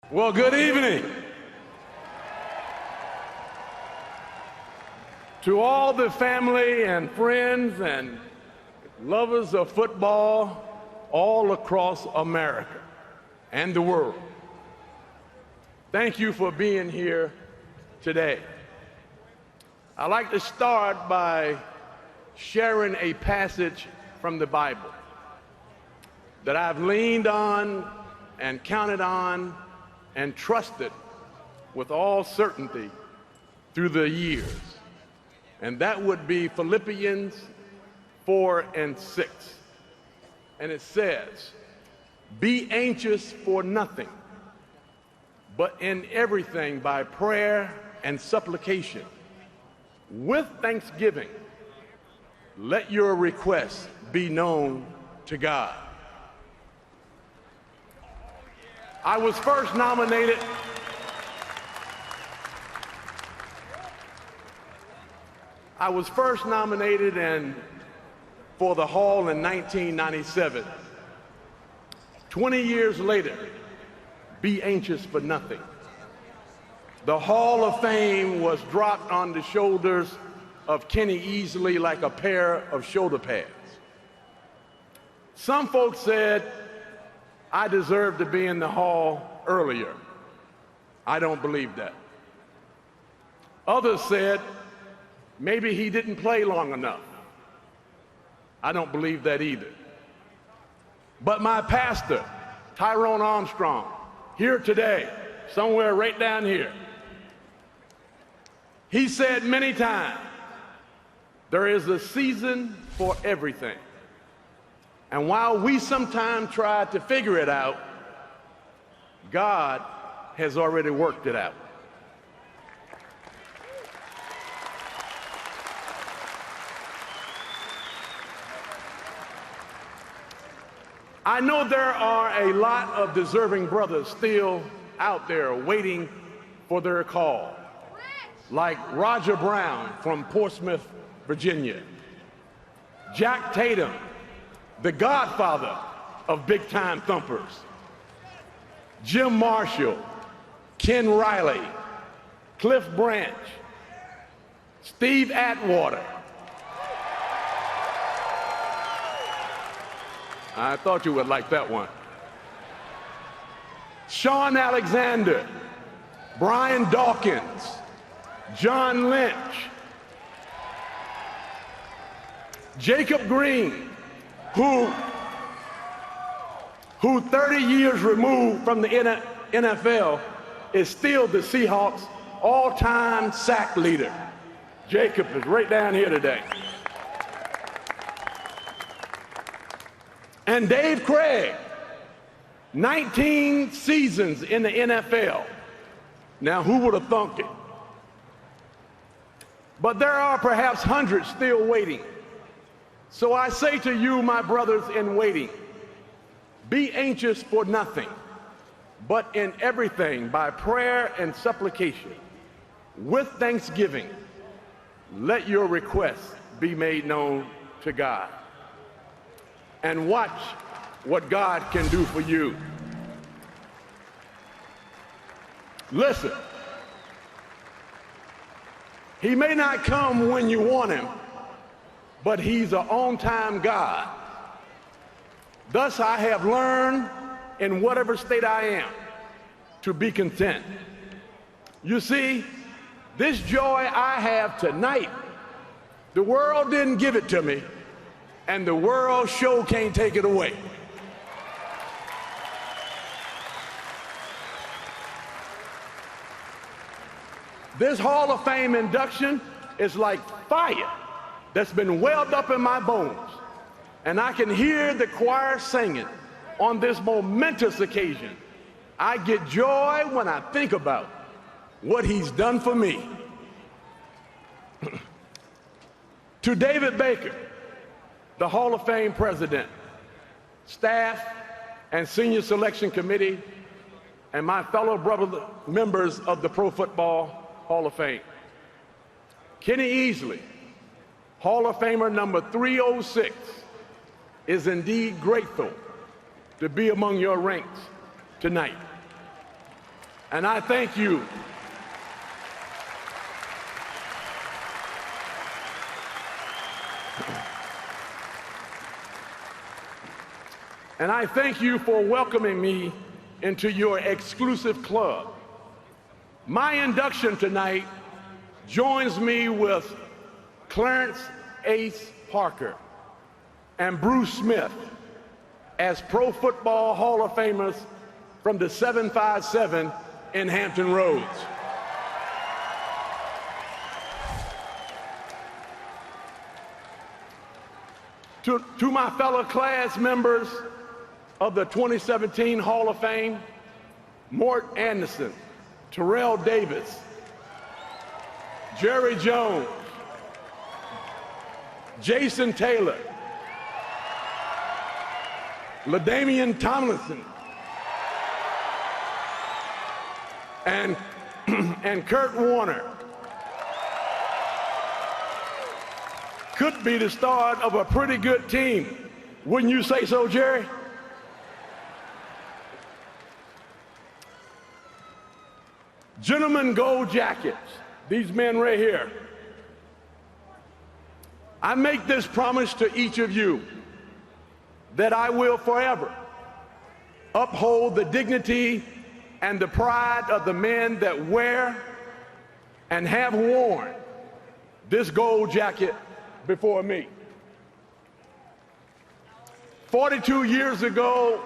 Well, good evening. To all the family and friends and lovers of football all across America and the world, thank you for being here today. I'd like to start by sharing a passage from the Bible that I've leaned on and counted on and trusted with all certainty through the years. And that would be Philippians 4:6. And it says, "Be anxious for nothing, but in everything by prayer and supplication, with thanksgiving, let your requests be known to God." I was first nominated for the Hall in 1997. 20 years later, be anxious for nothing. The Hall of Fame was dropped on the shoulders of Kenny Easley like a pair of shoulder pads. Some folks said I deserved to be in the Hall earlier. I don't believe that. Others said maybe he didn't play long enough. I don't believe that either. But my pastor, Tyrone Armstrong, here today, somewhere right down here, he said many times, there is a season for everything. And while we sometimes try to figure it out, God has already worked it out. I know there are a lot of deserving brothers still out there waiting for their call, like Roger Brown from Portsmouth, Virginia, Jack Tatum, the godfather of big-time thumpers, Jim Marshall, Ken Riley, Cliff Branch, Steve Atwater. I thought you would like that one. Sean Alexander, Brian Dawkins, John Lynch, Jacob Green, who 30 years removed from the NFL is still the Seahawks' all-time sack leader. Jacob is right down here today. And Dave Craig, 19 seasons in the NFL. Now, who would have thunk it? But there are perhaps hundreds still waiting. So I say to you, my brothers in waiting, be anxious for nothing, but in everything by prayer and supplication, with thanksgiving, let your requests be made known to God. And watch what God can do for you. Listen, he may not come when you want him, but he's an on-time God. Thus I have learned in whatever state I am to be content. You see, this joy I have tonight, the world didn't give it to me, and the world sure can't take it away. This Hall of Fame induction is like fire that's been welled up in my bones. And I can hear the choir singing on this momentous occasion. I get joy when I think about what he's done for me. To David Baker, the Hall of Fame president, staff, and senior selection committee, and my fellow brother members of the Pro Football Hall of Fame. Kenny Easley, Hall of Famer number 306, is indeed grateful to be among your ranks tonight. And I thank you. And I thank you for welcoming me into your exclusive club. My induction tonight joins me with Clarence Ace Parker and Bruce Smith as Pro Football Hall of Famers from the 757 in Hampton Roads. To my fellow class members of the 2017 Hall of Fame, Mort Anderson, Terrell Davis, Jerry Jones, Jason Taylor, LaDainian Tomlinson, and Kurt Warner could be the start of a pretty good team. Wouldn't you say so, Jerry? Gentlemen Gold Jackets, these men right here. I make this promise to each of you that I will forever uphold the dignity and the pride of the men that wear and have worn this gold jacket before me. 42 years ago,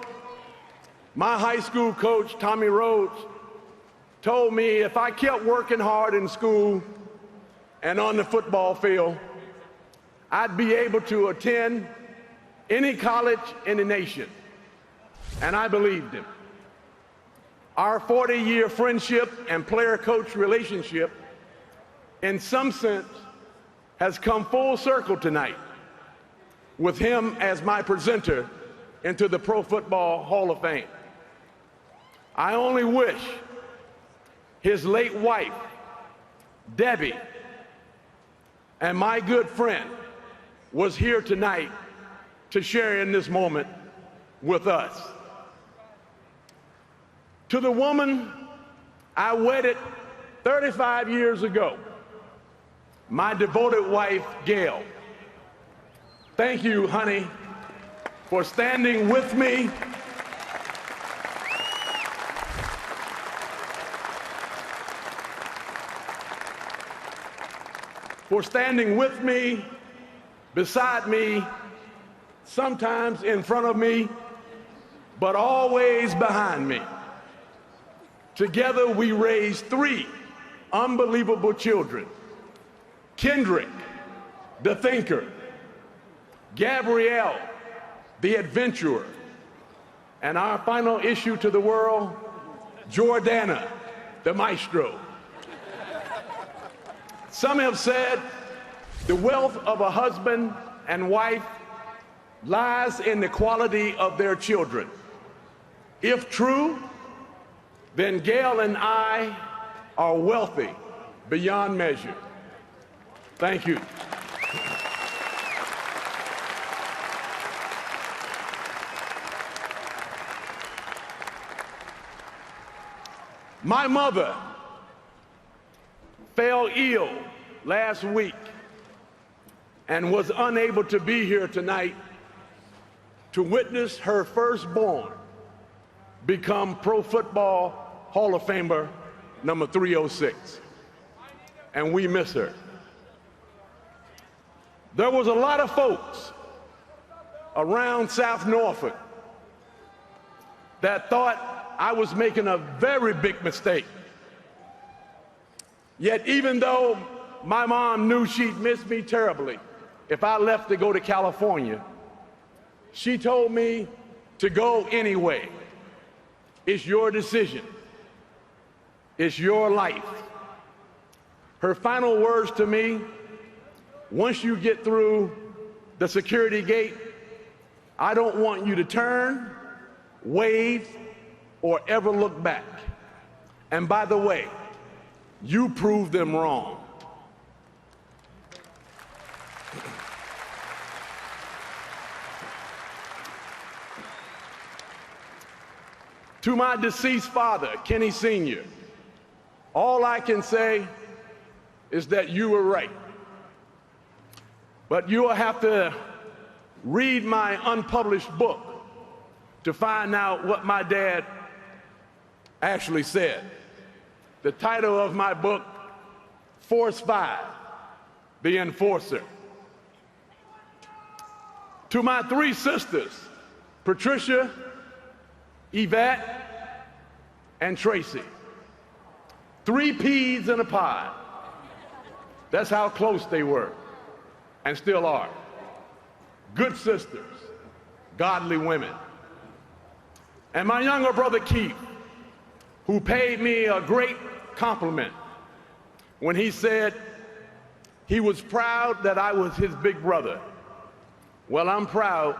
my high school coach, Tommy Rhodes, told me if I kept working hard in school and on the football field, I'd be able to attend any college in the nation. And I believed him. Our 40-year friendship and player-coach relationship, in some sense, has come full circle tonight with him as my presenter into the Pro Football Hall of Fame. I only wish his late wife, Debbie, and my good friend was here tonight to share in this moment with us. To the woman I wedded 35 years ago, my devoted wife, Gail. Thank you, honey, for standing with me beside me, sometimes in front of me, but always behind me. Together we raised 3 unbelievable children: Kendrick, the thinker; Gabrielle, the adventurer; and our final issue to the world, Jordana, the maestro. Some have said the wealth of a husband and wife lies in the quality of their children. If true, then Gail and I are wealthy beyond measure. Thank you. My mother fell ill last week and was unable to be here tonight to witness her firstborn become Pro Football Hall of Famer number 306. And we miss her. There was a lot of folks around South Norfolk that thought I was making a very big mistake. Yet even though my mom knew she'd miss me terribly if I left to go to California, she told me to go anyway. It's your decision. It's your life. Her final words to me: once you get through the security gate, I don't want you to turn, wave, or ever look back. And by the way, you proved them wrong. To my deceased father, Kenny Sr., All I can say is that you were right. But you will have to read my unpublished book to find out what my dad actually said. The title of my book, Force 5, The Enforcer. To my three sisters, Patricia, Yvette, and Tracy. 3 peas in a pod. That's how close they were, and still are. Good sisters, godly women. And my younger brother Keith, who paid me a great compliment when he said he was proud that I was his big brother. Well, I'm proud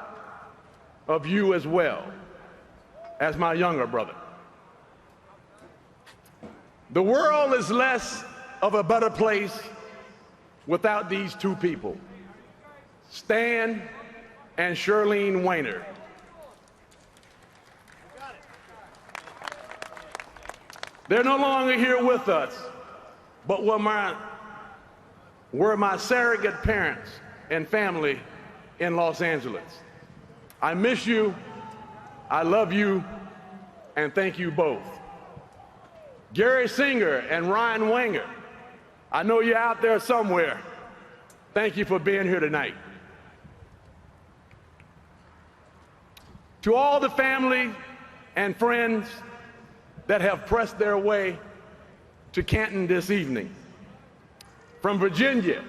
of you as well, as my younger brother. The world is less of a better place without these two people, Stan and Shirlene Wainer. They're no longer here with us, but were my surrogate parents and family in Los Angeles. I miss you, I love you, and thank you both. Gary Singer and Ryan Wanger, I know you're out there somewhere. Thank you for being here tonight. To all the family and friends that have pressed their way to Canton this evening, from Virginia,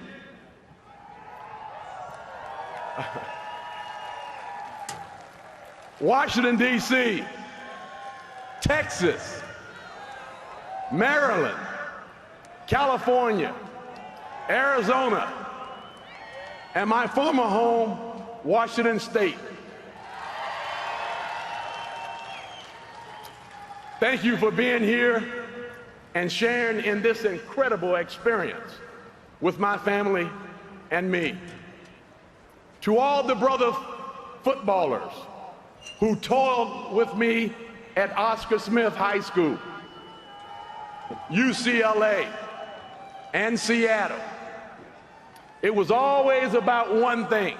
Washington, D.C., Texas, Maryland, California, Arizona, and my former home, Washington State. Thank you for being here and sharing in this incredible experience with my family and me. To all the brother footballers who toiled with me at Oscar Smith High School, UCLA, and Seattle, it was always about one thing: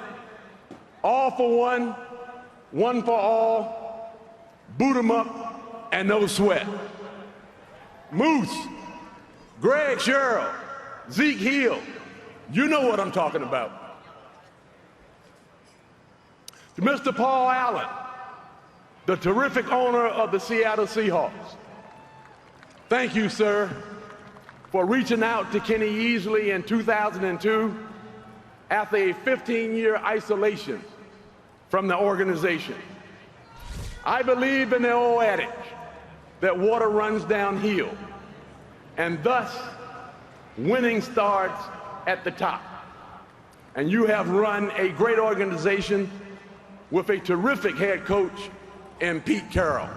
all for one, one for all, boot 'em up, and no sweat. Moose, Greg Sherrill, Zeke Hill, you know what I'm talking about. To Mr. Paul Allen, the terrific owner of the Seattle Seahawks, thank you, sir, for reaching out to Kenny Easley in 2002 after a 15-year isolation from the organization. I believe in the old adage that water runs downhill, and thus winning starts at the top. And you have run a great organization with a terrific head coach in Pete Carroll.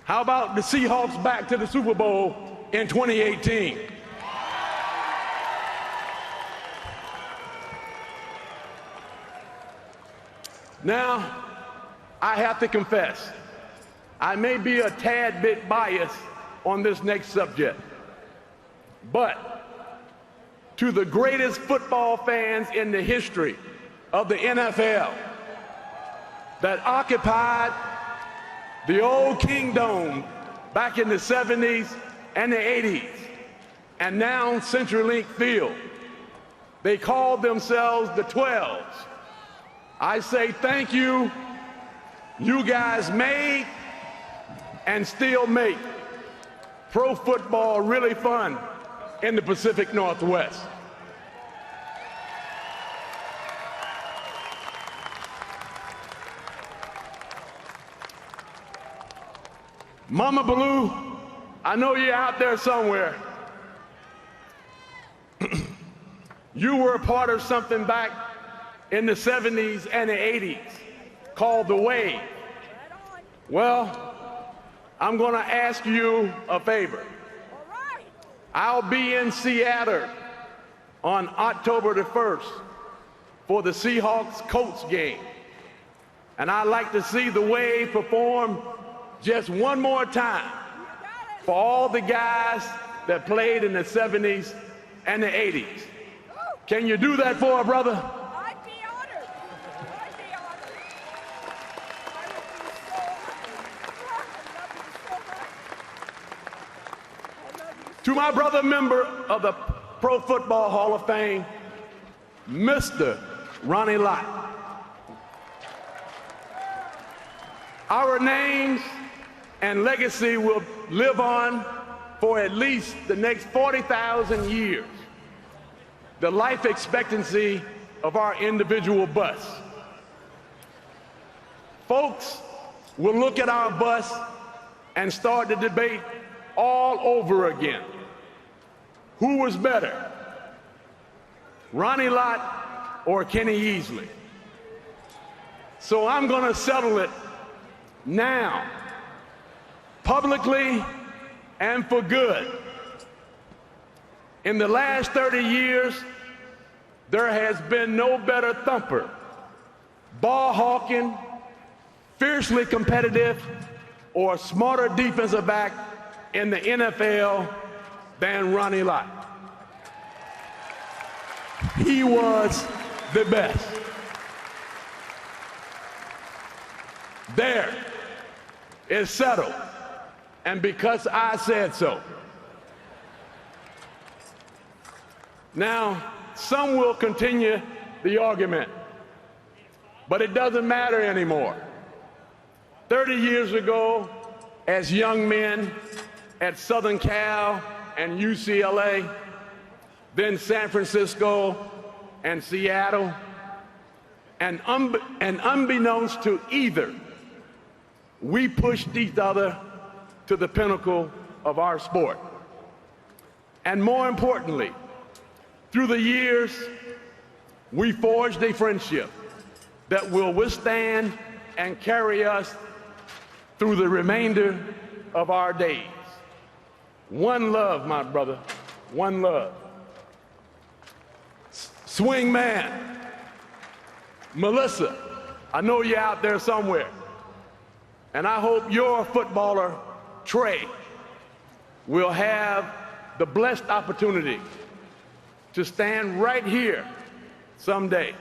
How about the Seahawks back to the Super Bowl in 2018? Now, I have to confess, I may be a tad bit biased on this next subject, but to the greatest football fans in the history of the NFL that occupied the old Kingdome back in the 70s and the 80s, and now CenturyLink Field, they called themselves the 12s. I say thank you. You guys made and still make pro football really fun in the Pacific Northwest. Mama Baloo, I know you're out there somewhere. You were a part of something back in the 70s and the 80s called the Wave. Well, I'm going to ask you a favor. I'll be in Seattle on October the 1st for the Seahawks-Colts game. And I'd like to see the wave perform just one more time for all the guys that played in the 70s and the 80s. Can you do that for a brother? I'd be honored. I'd be honored. I would be so honored. I love you so much. I love you so much. To my brother member of the Pro Football Hall of Fame, Mr. Ronnie Lott. Our names and legacy will live on for at least the next 40,000 years, the life expectancy of our individual bus. Folks will look at our bus and start the debate all over again. Who was better, Ronnie Lott or Kenny Easley? So I'm going to settle it now, publicly and for good. In the last 30 years, there has been no better thumper, ball-hawking, fiercely competitive, or smarter defensive back in the NFL than Ronnie Lott. He was the best. There, it's settled, and because I said so. Now, some will continue the argument, but it doesn't matter anymore. 30 years ago, as young men at Southern Cal and UCLA, then San Francisco and Seattle, and unbeknownst to either, we pushed each other to the pinnacle of our sport. And more importantly, through the years, we forged a friendship that will withstand and carry us through the remainder of our days. One love, my brother, one love. Swing man, Melissa, I know you're out there somewhere, and I hope your footballer, Trey, will have the blessed opportunity to stand right here someday.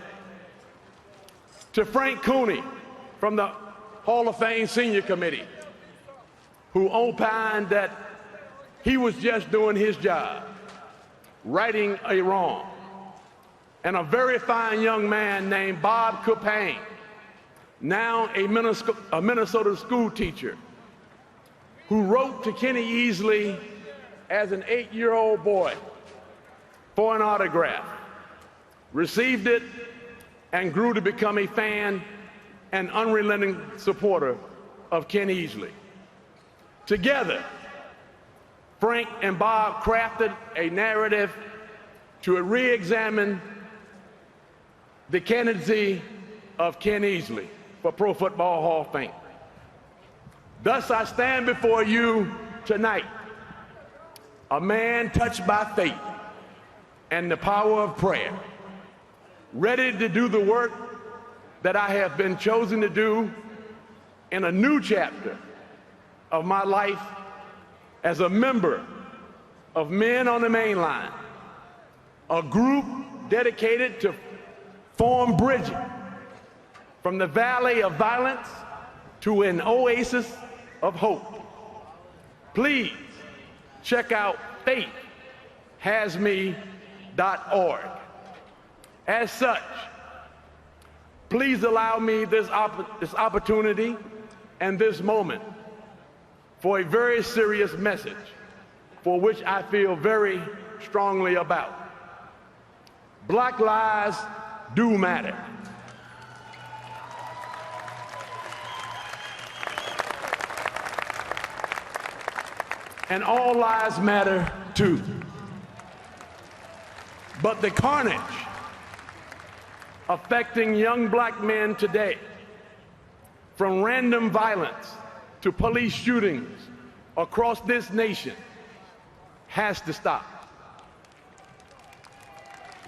To Frank Cooney from the Hall of Fame Senior Committee, who opined that he was just doing his job, righting a wrong. And a very fine young man named Bob Copain, now a Minnesota school teacher, who wrote to Kenny Easley as an 8-year-old boy for an autograph, received it, and grew to become a fan and unrelenting supporter of Ken Easley. Together, Frank and Bob crafted a narrative to re-examine the candidacy of Ken Easley for Pro Football Hall of Fame. Thus, I stand before you tonight, a man touched by faith and the power of prayer, ready to do the work that I have been chosen to do in a new chapter of my life as a member of Men on the Main Line, a group dedicated to form bridging from the valley of violence to an oasis of hope. Please check out faithhasme.org. As such, please allow me this opportunity and this moment for a very serious message for which I feel very strongly about. Black lives do matter. And all lives matter too. But the carnage affecting young black men today, from random violence to police shootings across this nation, has to stop.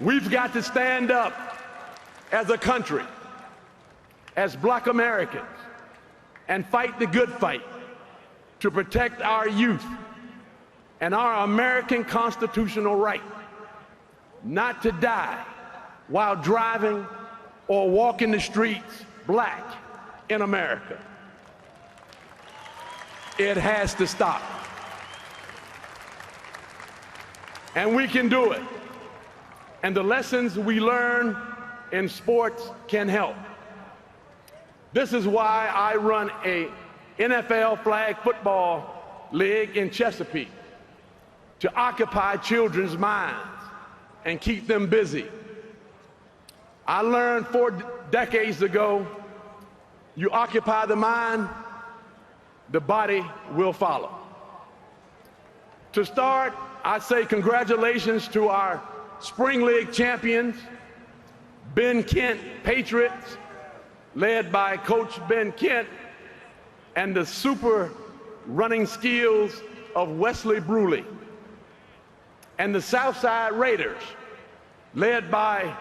We've got to stand up as a country as Black Americans and fight the good fight to protect our youth and our American constitutional right not to die while driving or walking the streets black in America. It has to stop. And we can do it. And the lessons we learn in sports can help. This is why I run a NFL flag football league in Chesapeake, to occupy children's minds and keep them busy. I learned 4 decades ago, you occupy the mind, the body will follow. To start, I say congratulations to our Spring League champions, Ben Kent Patriots, led by Coach Ben Kent, and the super running skills of Wesley Bruley, and the Southside Raiders, led by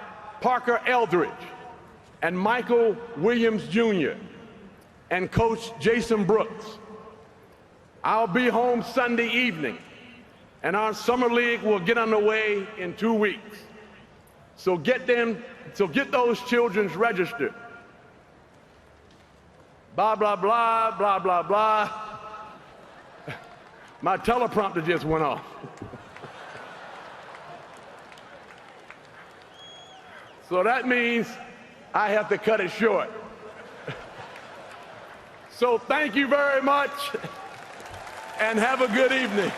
Parker Eldridge and Michael Williams Jr. and Coach Jason Brooks. I'll be home Sunday evening, and our summer league will get underway in 2 weeks. So get those children registered. Blah, blah, blah, blah, blah, blah. My teleprompter just went off. So that means I have to cut it short. So thank you very much, and have a good evening.